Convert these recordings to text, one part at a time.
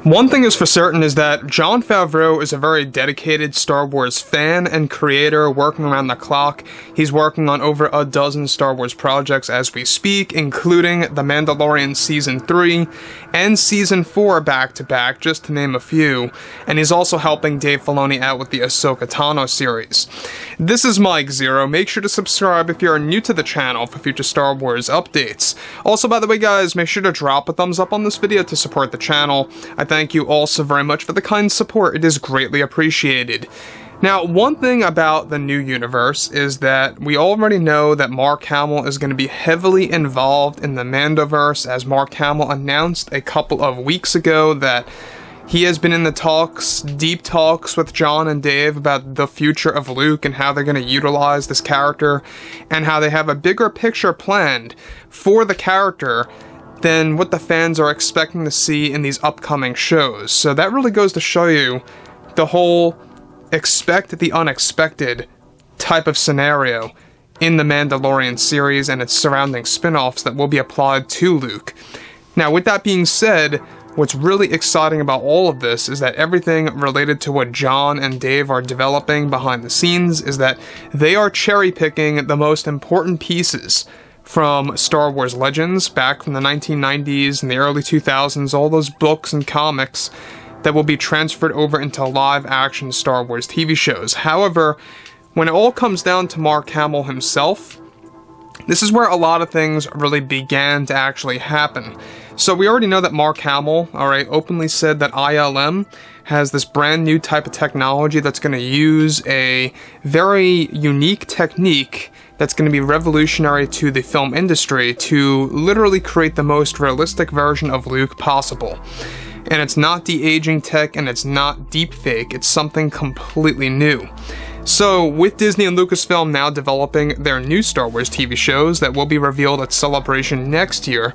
One thing is for certain is that Jon Favreau is a very dedicated Star Wars fan and creator working around the clock. He's working on over a dozen Star Wars projects as we speak, including The Mandalorian Season 3 and Season 4 back-to-back, just to name a few. And he's also helping Dave Filoni out with the Ahsoka Tano series. This is Mike Zero. Make sure to subscribe if you're new to the channel for future Star Wars updates. Also, by the way, guys, make sure to drop a thumbs up on this video to support the channel. I thank you also very much for the kind support. It is greatly appreciated. Now, one thing about the new universe is that we already know that Mark Hamill is going to be heavily involved in the Mandoverse, as Mark Hamill announced a couple of weeks ago that he has been in the talks, deep talks with Jon and Dave about the future of Luke and how they're going to utilize this character and how they have a bigger picture planned for the character than what the fans are expecting to see in these upcoming shows. So that really goes to show you the whole expect the unexpected type of scenario in the Mandalorian series and its surrounding spin-offs that will be applied to Luke. Now, with that being said, what's really exciting about all of this is that everything related to what Jon and Dave are developing behind the scenes is that they are cherry-picking the most important pieces from Star Wars Legends back from the 1990s and the early 2000s, all those books and comics that will be transferred over into live-action Star Wars TV shows. However, when it all comes down to Mark Hamill himself, this is where a lot of things really began to actually happen. So we already know that Mark Hamill, openly said that ILM has this brand new type of technology that's going to use a very unique technique that's going to be revolutionary to the film industry to literally create the most realistic version of Luke possible. And it's not de-aging tech and it's not deepfake, it's something completely new. So, with Disney and Lucasfilm now developing their new Star Wars TV shows that will be revealed at Celebration next year,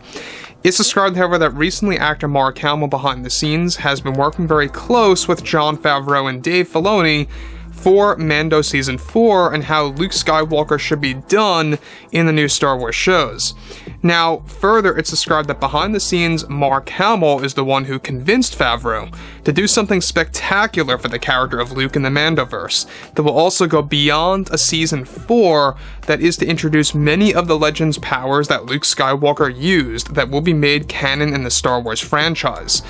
it's described, however, that recently actor Mark Hamill behind the scenes has been working very close with Jon Favreau and Dave Filoni for Mando Season 4 and how Luke Skywalker should be done in the new Star Wars shows. Now, further, it's described that behind the scenes, Mark Hamill is the one who convinced Favreau to do something spectacular for the character of Luke in the Mandoverse that will also go beyond a Season 4 that is to introduce many of the Legends powers that Luke Skywalker used that will be made canon in the Star Wars franchise.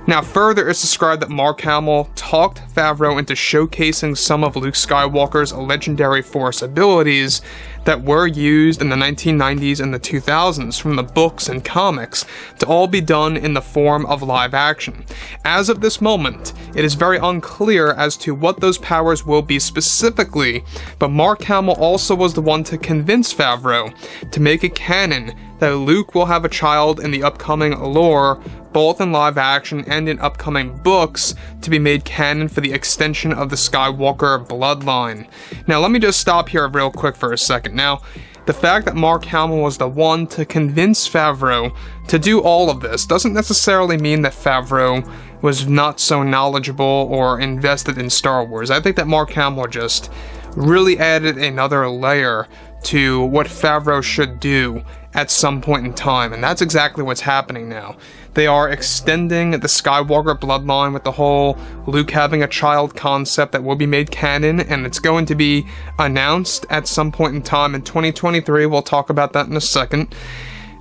Now, further, it's described that Mark Hamill talked Favreau into showcasing some of Luke Skywalker's legendary Force abilities that were used in the 1990s and the 2000s from the books and comics to all be done in the form of live action. As of this moment, it is very unclear as to what those powers will be specifically, but Mark Hamill also was the one to convince Favreau to make it canon that Luke will have a child in the upcoming lore, both in live action and in upcoming books, to be made canon for the extension of the Skywalker bloodline. Now, let me just stop here real quick for a second. Now, the fact that Mark Hamill was the one to convince Favreau to do all of this doesn't necessarily mean that Favreau was not so knowledgeable or invested in Star Wars. I think that Mark Hamill just really added another layer to what Favreau should do at some point in time, and that's exactly what's happening now. They are extending the Skywalker bloodline with the whole Luke having a child concept that will be made canon, and it's going to be announced at some point in time in 2023. We'll talk about that in a second.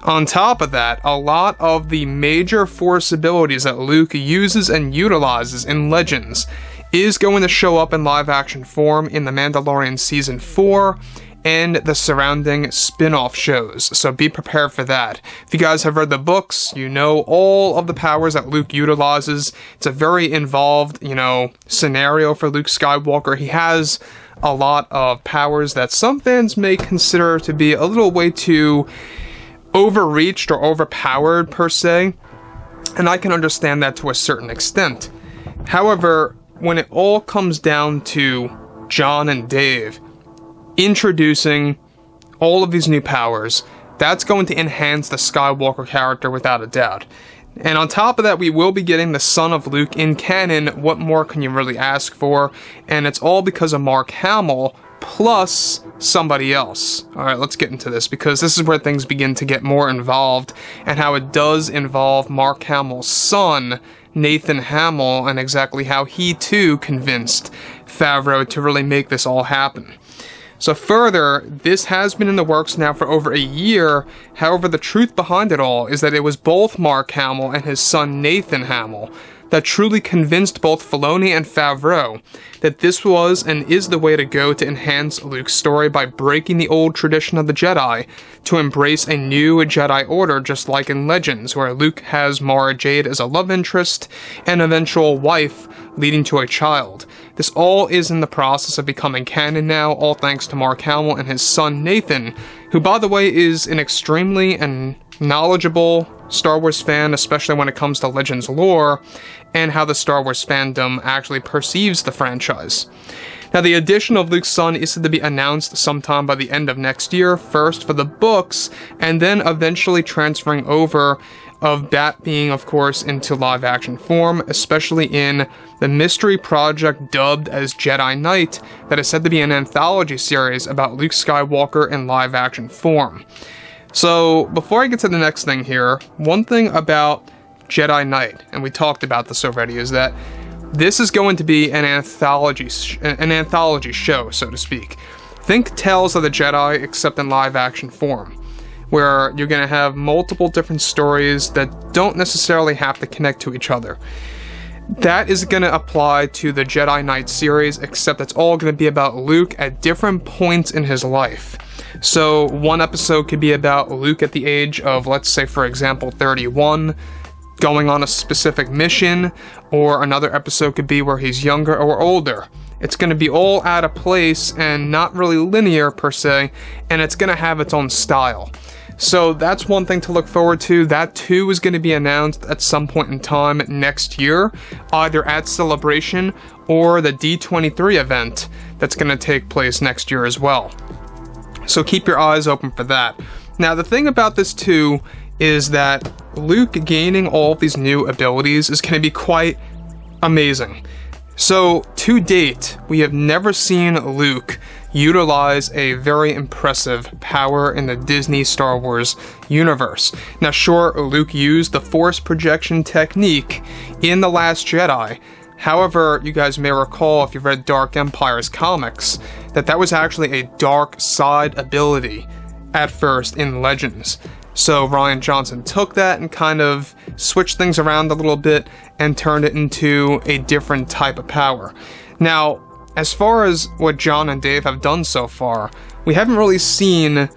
On top of that, a lot of the major Force abilities that Luke uses and utilizes in Legends is going to show up in live-action form in The Mandalorian Season 4 and the surrounding spin-off shows, so be prepared for that. If you guys have read the books, you know all of the powers that Luke utilizes. It's a very involved, scenario for Luke Skywalker. He has a lot of powers that some fans may consider to be a little way too overreached or overpowered, per se, and I can understand that to a certain extent. However, when it all comes down to Jon and Dave introducing all of these new powers, that's going to enhance the Skywalker character without a doubt. And on top of that, we will be getting the son of Luke in canon. What more can you really ask for? And it's all because of Mark Hamill plus somebody else. Alright, let's get into this, because this is where things begin to get more involved, and how it does involve Mark Hamill's son Nathan Hamill and exactly how he too convinced Favreau to really make this all happen. So further, this has been in the works now for over a year. However, the truth behind it all is that it was both Mark Hamill and his son Nathan Hamill that truly convinced both Filoni and Favreau that this was and is the way to go to enhance Luke's story by breaking the old tradition of the Jedi to embrace a new Jedi Order, just like in Legends, where Luke has Mara Jade as a love interest and eventual wife leading to a child. This all is in the process of becoming canon now, all thanks to Mark Hamill and his son Nathan, who by the way is an extremely and knowledgeable Star Wars fan, especially when it comes to Legends lore, and how the Star Wars fandom actually perceives the franchise. Now, the addition of Luke's son is to be announced sometime by the end of next year, first for the books, and then eventually transferring over of that being, of course, into live-action form, especially in the mystery project dubbed as Jedi Knight that is said to be an anthology series about Luke Skywalker in live-action form. So, before I get to the next thing here, one thing about Jedi Knight, and we talked about this already, is that this is going to be an anthology show, so to speak. Think Tales of the Jedi, except in live-action form, where you're going to have multiple different stories that don't necessarily have to connect to each other. That is going to apply to the Jedi Knight series, except it's all going to be about Luke at different points in his life. So one episode could be about Luke at the age of, let's say for example, 31, going on a specific mission, or another episode could be where he's younger or older. It's going to be all out of place and not really linear per se, and it's going to have its own style. So that's one thing to look forward to. That too is going to be announced at some point in time next year, either at Celebration or the D23 event that's going to take place next year as well. So keep your eyes open for that. Now, the thing about this too is that Luke gaining all of these new abilities is going to be quite amazing. So, to date, we have never seen Luke utilize a very impressive power in the Disney Star Wars universe. Now, sure, Luke used the Force projection technique in The Last Jedi. However, you guys may recall, if you've read Dark Empire's comics, that was actually a dark side ability at first in Legends. So Rian Johnson took that and kind of switched things around a little bit and turned it into a different type of power. Now, as far as what John and Dave have done so far, we haven't really seen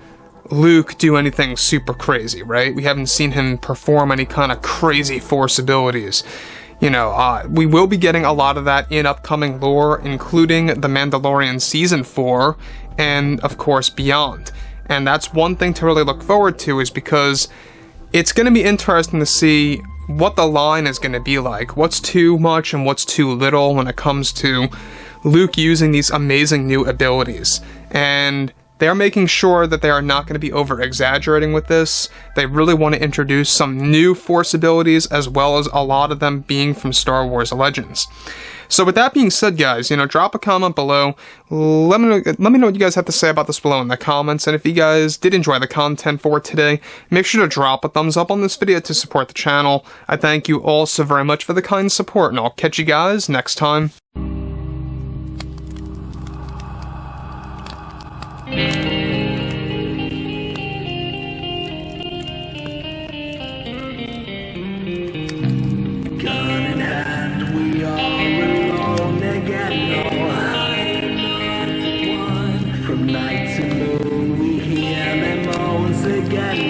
Luke do anything super crazy, right? We haven't seen him perform any kind of crazy Force abilities. You know, we will be getting a lot of that in upcoming lore, including The Mandalorian Season 4, and of course beyond. And that's one thing to really look forward to, is because it's going to be interesting to see what the line is going to be like. What's too much and what's too little when it comes to Luke using these amazing new abilities. And they're making sure that they are not going to be over-exaggerating with this. They really want to introduce some new Force abilities, as well as a lot of them being from Star Wars Legends. So with that being said, guys, drop a comment below. Let me know what you guys have to say about this below in the comments. And if you guys did enjoy the content for today, make sure to drop a thumbs up on this video to support the channel. I thank you all so very much for the kind support, and I'll catch you guys next time. Night to moon, we hear them moans again.